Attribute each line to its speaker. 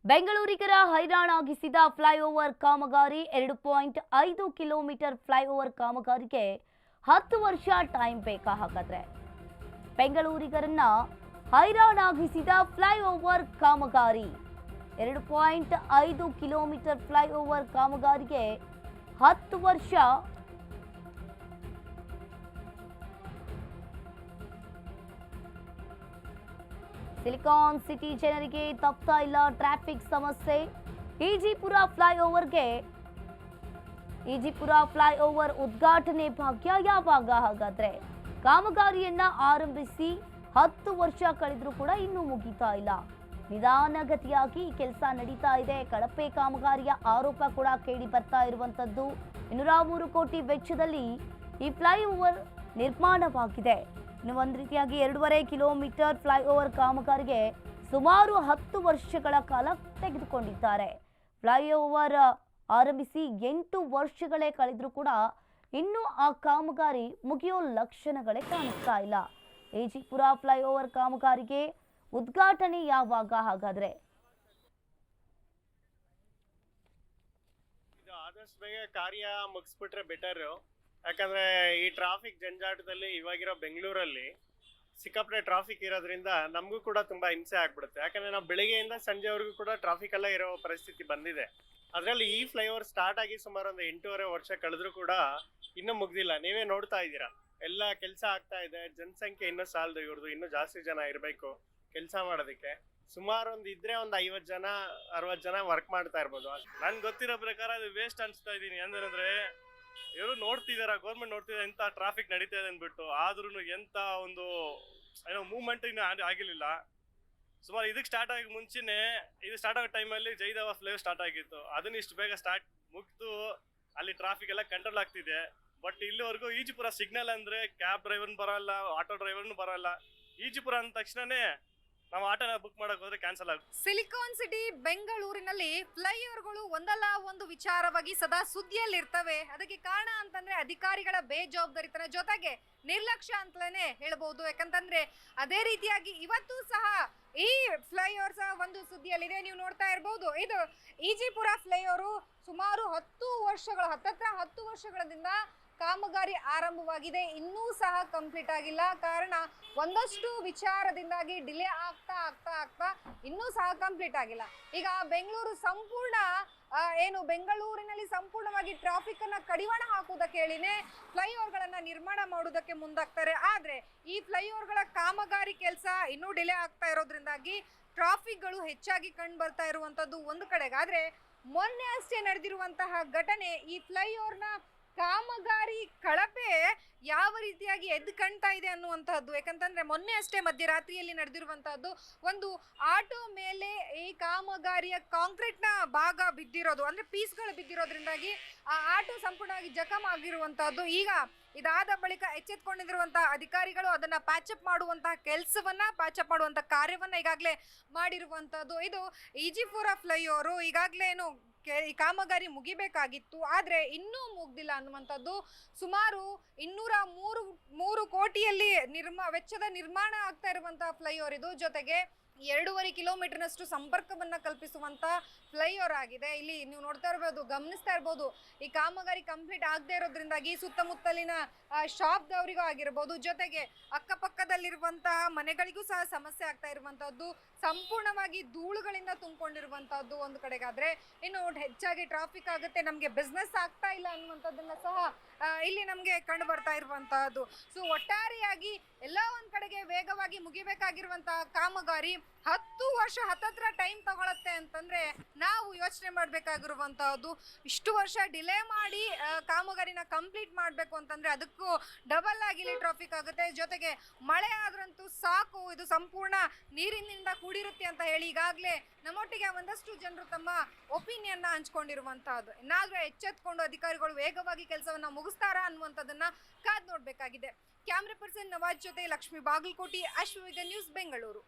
Speaker 1: ಬೆಂಗಳೂರಿಗರ ಹೈರಾಣಾಗಿಸಿದ flyover ಕಾಮಗಾರಿ 2.5 kilometre flyover ಕಾಮಗಾರಿಗೆ 10 ವರ್ಷ ಟೈಮ್ ಬೇಕಾ? ಹಾಗಾದ್ರೆ ಬೆಂಗಳೂರಿಗರನ್ನ ಹೈರಾಣಾಗಿಸಿದ ಫ್ಲೈಓವರ್ ಕಾಮಗಾರಿ 2.5 ಕಿಲೋಮೀಟರ್ ಫ್ಲೈಓವರ್ ಕಾಮಗಾರಿಗೆ 10 ವರ್ಷ. ಸಿಲಿಕಾನ್ ಸಿಟಿ ಜನರಿಗೆ ತಪ್ತಾ ಇಲ್ಲ ಟ್ರಾಫಿಕ್ ಸಮಸ್ಯೆ. ಈಜಿಪುರ ಫ್ಲೈಓವರ್ ಉದ್ಘಾಟನೆ ಭಾಗ್ಯ ಯಾವಾಗ? ಹಾಗಾದ್ರೆ ಕಾಮಗಾರಿಯನ್ನ ಆರಂಭಿಸಿ 10 ವರ್ಷ ಕಳೆದ್ರೂ ಕೂಡ ಇನ್ನೂ ಮುಗಿತಾ ಇಲ್ಲ. ನಿಧಾನಗತಿಯಾಗಿ ಕೆಲಸ ನಡೀತಾ ಇದೆ. ಕಳಪೆ ಕಾಮಗಾರಿಯ ಆರೋಪ ಕೂಡ ಕೇಳಿ ಬರ್ತಾ ಇರುವಂತದ್ದು. 203 ಕೋಟಿ ವೆಚ್ಚದಲ್ಲಿ ಈ ಫ್ಲೈಓವರ್ ನಿರ್ಮಾಣವಾಗಿದೆ. ಇನ್ನು ಒಂದು ರೀತಿಯಾಗಿ 2.5 ಕಿಲೋಮೀಟರ್ ಫ್ಲೈಓವರ್ ಕಾಮಗಾರಿಗೆ ಸುಮಾರು 10 ವರ್ಷಗಳ ಕಾಲ ತೆಗೆದುಕೊಂಡಿದ್ದಾರೆ. ಫ್ಲೈಓವರ್ ಆರಂಭಿಸಿ 8 ವರ್ಷಗಳೇ ಕಳೆದ್ರೂ ಕೂಡ ಇನ್ನೂ ಆ ಕಾಮಗಾರಿ ಮುಗಿಯೋ ಲಕ್ಷಣಗಳೇ ಕಾಣಿಸ್ತಾ ಇಲ್ಲ. ಈಜಿಪುರ ಫ್ಲೈಓವರ್ ಕಾಮಗಾರಿಗೆ ಉದ್ಘಾಟನೆ ಯಾವಾಗ? ಹಾಗಾದ್ರೆ
Speaker 2: ಆದಷ್ಟು ಬೇಗ ಕಾರ್ಯ ಮುಗಿಸ್ಬಿಟ್ರೆ ಬೆಟರ್. ಯಾಕಂದ್ರೆ ಈ ಟ್ರಾಫಿಕ್ ಜಂಜಾಟದಲ್ಲಿ ಇವಾಗಿರೋ ಬೆಂಗಳೂರಲ್ಲಿ ಸಿಕ್ಕಾಪಟ್ಟೆ ಟ್ರಾಫಿಕ್ ಇರೋದ್ರಿಂದ ನಮಗೂ ಕೂಡ ತುಂಬಾ ಹಿಂಸೆ ಆಗ್ಬಿಡುತ್ತೆ. ಯಾಕಂದ್ರೆ ನಾವು ಬೆಳಿಗ್ಗೆಯಿಂದ ಸಂಜೆವರೆಗೂ ಕೂಡ ಟ್ರಾಫಿಕ್ ಎಲ್ಲ ಇರೋ ಪರಿಸ್ಥಿತಿ ಬಂದಿದೆ. ಅದರಲ್ಲಿ ಈ ಫ್ಲೈಓವರ್ ಸ್ಟಾರ್ಟ್ ಆಗಿ ಸುಮಾರು ಒಂದು 8.5 ವರ್ಷ ಕಳೆದ್ರೂ ಕೂಡ ಇನ್ನೂ ಮುಗ್ದಿಲ್ಲ. ನೀವೇ ನೋಡ್ತಾ ಇದ್ದೀರಾ, ಎಲ್ಲ ಕೆಲಸ ಆಗ್ತಾ ಇದೆ. ಜನಸಂಖ್ಯೆ ಇನ್ನೂ ಸಾಲದು, ಇವ್ರದ್ದು ಇನ್ನೂ ಜಾಸ್ತಿ ಜನ ಇರಬೇಕು ಕೆಲಸ ಮಾಡೋದಕ್ಕೆ. ಸುಮಾರು ಇದ್ರೆ ಒಂದು 50 ಜನ 60 ಜನ ವರ್ಕ್ ಮಾಡ್ತಾ ಇರ್ಬೋದು.
Speaker 3: ನನ್ಗೆ ಗೊತ್ತಿರೋ ಪ್ರಕಾರ ಅದು ವೇಸ್ಟ್ ಅನ್ಸ್ತಾ ಇದೀನಿ. ಅಂದ್ರೆ ಇವರು ನೋಡ್ತಿದಾರ, ಗೌರ್ಮೆಂಟ್ ನೋಡ್ತಿದ್ದಾರೆ ಎಂತ ಟ್ರಾಫಿಕ್ ನಡೀತಾ ಇದೆ ಅಂದ್ಬಿಟ್ಟು, ಆದ್ರೂ ಎಂತ ಒಂದು ಏನೋ ಮೂವ್ಮೆಂಟ್ ಇನ್ನು ಆಗಿರ್ಲಿಲ್ಲ. ಸುಮಾರು ಇದಕ್ಕೆ ಸ್ಟಾರ್ಟ್ ಆಗಿ ಮುಂಚೆನೆ, ಇದು ಸ್ಟಾರ್ಟ್ ಆಗೋ ಟೈಮಲ್ಲಿ ಜೈದವ ಫ್ಲೈಓವರ್ ಸ್ಟಾರ್ಟ್ ಆಗಿತ್ತು. ಅದನ್ನ ಇಷ್ಟು ಬೇಗ ಸ್ಟಾರ್ಟ್ ಮುಗ್ದು ಅಲ್ಲಿ ಟ್ರಾಫಿಕ್ ಎಲ್ಲ ಕಂಟ್ರೋಲ್ ಆಗ್ತಿದೆ. ಬಟ್ ಇಲ್ಲಿವರೆಗೂ ಈಜಿಪುರ ಸಿಗ್ನಲ್ ಅಂದ್ರೆ ಕ್ಯಾಬ್ ಡ್ರೈವರ್ನು ಬರಲ್ಲ, ಆಟೋ ಡ್ರೈವರ್ನು ಬರಲ್ಲ. ಈಜಿಪುರ ಅಂದ ತಕ್ಷಣನೇ ನಾವು ಆಟೋನ ಬುಕ್ ಮಾಡಕ್ ಹೋದ್ರೆ ಕ್ಯಾನ್ಸಲ್ ಆಗುತ್ತೆ.
Speaker 4: ಸಿಲಿಕಾನ್ ಸಿಟಿ ಬೆಂಗಳೂರಿನಲ್ಲಿ ಫ್ಲೈಓವರ್ಗಳು ಒಂದಲ್ಲ ಒಂದು ವಿಚಾರವಾಗಿ ಸದಾ ಸುದ್ದಿಯಲ್ಲಿ ಇರ್ತವೆ. ಅದಕ್ಕೆ ಕಾರಣ ಅಂತಂದ್ರೆ ಅಧಿಕಾರಿಗಳ ಬೇಜವಾಬ್ದಾರಿತನ ಜೊತೆಗೆ ನಿರ್ಲಕ್ಷ್ಯ ಅಂತಲೇ ಹೇಳ್ಬಹುದು. ಯಾಕಂತಂದ್ರೆ ಅದೇ ರೀತಿಯಾಗಿ ಇವತ್ತು ಸಹ ಈ ಫ್ಲೈಓವರ್ ಸಹ ಒಂದು ಸುದ್ದಿಯಲ್ಲಿದೆ. ನೀವು ನೋಡ್ತಾ ಇರಬಹುದು, ಇದು ಈಜಿಪುರ ಫ್ಲೈಓವರು ಸುಮಾರು 10 ವರ್ಷಗಳಿಂದ ಕಾಮಗಾರಿ ಆರಂಭವಾಗಿದೆ. ಇನ್ನೂ ಸಹ ಕಂಪ್ಲೀಟ್ ಆಗಿಲ್ಲ. ಕಾರಣ ಒಂದಷ್ಟು ವಿಚಾರದಿಂದಾಗಿ ಡಿಲೇ ಆಗ್ತಾ ಇನ್ನೂ ಸಹ ಕಂಪ್ಲೀಟ್ ಆಗಿಲ್ಲ. ಈಗ ಬೆಂಗಳೂರಿನಲ್ಲಿ ಸಂಪೂರ್ಣವಾಗಿ ಟ್ರಾಫಿಕ್ ಅನ್ನ ಕಡಿವಾಣ ಹಾಕುವುದಕ್ಕೆ ಹೇಳಿನೇ ಫ್ಲೈಓವರ್ಗಳನ್ನ ನಿರ್ಮಾಣ ಮಾಡುವುದಕ್ಕೆ ಮುಂದಾಗ್ತಾರೆ. ಆದ್ರೆ ಈ ಫ್ಲೈಓವರ್ಗಳ ಕಾಮಗಾರಿ ಕೆಲಸ ಇನ್ನೂ ಡಿಲೇ ಆಗ್ತಾ ಇರೋದ್ರಿಂದಾಗಿ ಟ್ರಾಫಿಕ್ಗಳು ಹೆಚ್ಚಾಗಿ ಕಂಡು ಬರ್ತಾ ಇರುವಂತದ್ದು ಒಂದು ಕಡೆಗಾದ್ರೆ, ಮೊನ್ನೆ ಅಷ್ಟೇ ನಡೆದಿರುವಂತಹ ಘಟನೆ ಈ ಫ್ಲೈಓವರ್ನ ಕಾಮಗಾರಿ ಕಳಪೆ ಯಾವ ರೀತಿಯಾಗಿ ಎದ್ದು ಕಾಣ್ತಾ ಇದೆ ಅನ್ನುವಂತಹದ್ದು. ಯಾಕಂತಂದ್ರೆ ಮೊನ್ನೆ ಅಷ್ಟೇ ಮಧ್ಯರಾತ್ರಿಯಲ್ಲಿ ನಡೆದಿರುವಂತಹದ್ದು ಒಂದು ಆಟೋ ಮೇಲೆ ಈ ಕಾಮಗಾರಿಯ ಕಾಂಕ್ರೀಟ್ ನ ಭಾಗ ಬಿದ್ದಿರೋದು, ಅಂದ್ರೆ ಪೀಸ್ಗಳು ಬಿದ್ದಿರೋದ್ರಿಂದಾಗಿ ಆ ಆಟೋ ಸಂಪೂರ್ಣವಾಗಿ ಜಖಮ್ ಆಗಿರುವಂತಹದ್ದು. ಈಗ ಇದಾದ ಬಳಿಕ ಎಚ್ಚೆತ್ಕೊಂಡಿರುವಂತಹ ಅಧಿಕಾರಿಗಳು ಅದನ್ನ ಪ್ಯಾಚಪ್ ಮಾಡುವಂತಹ ಕಾರ್ಯವನ್ನ ಈಗಾಗಲೇ ಮಾಡಿರುವಂತಹದ್ದು. ಇದು ಈಜಿಪುರ ಫ್ಲೈಓವರ್ ಈಗಾಗಲೇ ಈ ಕಾಮಗಾರಿ ಮುಗಿಬೇಕಾಗಿತ್ತು, ಆದ್ರೆ ಇನ್ನೂ ಮುಗ್ದಿಲ್ಲ ಅನ್ನುವಂಥದ್ದು. ಸುಮಾರು 203 ಕೋಟಿಯಲ್ಲಿ ವೆಚ್ಚದ ನಿರ್ಮಾಣ ಆಗ್ತಾ ಇರುವಂತಹ ಫ್ಲೈಓವರ್ ಇದು. ಜೊತೆಗೆ 2.5 ಕಿಲೋಮೀಟರ್ನಷ್ಟು ಸಂಪರ್ಕವನ್ನ ಕಲ್ಪಿಸುವಂತ ಫ್ಲೈಓವರ್ ಆಗಿದೆ. ಇಲ್ಲಿ ನೀವು ಗಮನಿಸ್ತಾ ಇರ್ಬೋದು, ಈ ಕಾಮಗಾರಿ ಕಂಪ್ಲೀಟ್ ಆಗದೆ ಇರೋದ್ರಿಂದಾಗಿ ಸುತ್ತಮುತ್ತಲಿನ ಶಾಪ್ದವರಿಗೂ ಆಗಿರ್ಬೋದು, ಜೊತೆಗೆ ಅಕ್ಕಪಕ್ಕದಲ್ಲಿರುವಂತಹ ಮನೆಗಳಿಗೂ ಸಹ ಸಮಸ್ಯೆ ಆಗ್ತಾ ಇರುವಂತಹದ್ದು. ಸಂಪೂರ್ಣವಾಗಿ ಧೂಳುಗಳಿಂದ ತುಂಬಿಕೊಂಡಿರುವಂತಹದ್ದು ಒಂದು ಕಡೆಗಾದ್ರೆ, ಇನ್ನು ಹೆಚ್ಚಾಗಿ ಟ್ರಾಫಿಕ್ ಆಗುತ್ತೆ, ನಮ್ಗೆ ಬಿಸ್ನೆಸ್ ಆಗ್ತಾ ಇಲ್ಲ ಅನ್ನುವಂಥದ್ದನ್ನ ಸಹ ಇಲ್ಲಿ ನಮ್ಗೆ ಕಂಡು ಬರ್ತಾ ಇರುವಂತಹದ್ದು. ಸೊ ಒಟ್ಟಾರೆಯಾಗಿ ಎಲ್ಲ ಒಂದ್ ಕಡೆಗೆ ವೇಗವಾಗಿ ಮುಗಿಬೇಕಾಗಿರುವಂತಹ ಕಾಮಗಾರಿ 10 ವರ್ಷ ಹತ್ತತ್ರ ಟೈಮ್ ತಗೊಳತ್ತೆ ಅಂತಂದ್ರೆ ನಾವು ಯೋಚನೆ ಮಾಡ್ಬೇಕಾಗಿರುವಂತಹದ್ದು. ಇಷ್ಟು ವರ್ಷ ಡಿಲೇ ಮಾಡಿ ಕಾಮಗಾರಿನ ಕಂಪ್ಲೀಟ್ ಮಾಡ್ಬೇಕು ಅಂತಂದ್ರೆ ಅದಕ್ಕೂ ಡಬಲ್ ಆಗಿ ಇಲ್ಲಿ ಟ್ರಾಫಿಕ್ ಆಗುತ್ತೆ. ಜೊತೆಗೆ ಮಳೆ ಆದ್ರಂತೂ ಸಾಕು, ಇದು ಸಂಪೂರ್ಣ ನೀರಿನಿಂದ ಕೂಡಿರುತ್ತೆ ಅಂತ ಹೇಳಿ ಈಗಾಗಲೇ ನಮ್ಮೊಟ್ಟಿಗೆ ಒಂದಷ್ಟು ಜನರು ತಮ್ಮ ಒಪಿನಿಯನ್ ಹಂಚ್ಕೊಂಡಿರುವಂತಹದ್ದು. ಇನ್ನಾದ್ರೂ ಎಚ್ಚೆತ್ಕೊಂಡು ಅಧಿಕಾರಿಗಳು ವೇಗವಾಗಿ ಕೆಲಸವನ್ನ ಮುಗಿಸ್ತಾರಾ ಅನ್ನುವಂಥದ್ದನ್ನ ಕಾದ್ ನೋಡ್ಬೇಕಾಗಿದೆ. ಕ್ಯಾಮ್ರಾ ಪರ್ಸನ್ ನವಾಜ್ ಜೊತೆ ಲಕ್ಷ್ಮಿ ಬಾಗಲಕೋಟಿ, ಅಶ್ವವೇಗ ನ್ಯೂಸ್, ಬೆಂಗಳೂರು.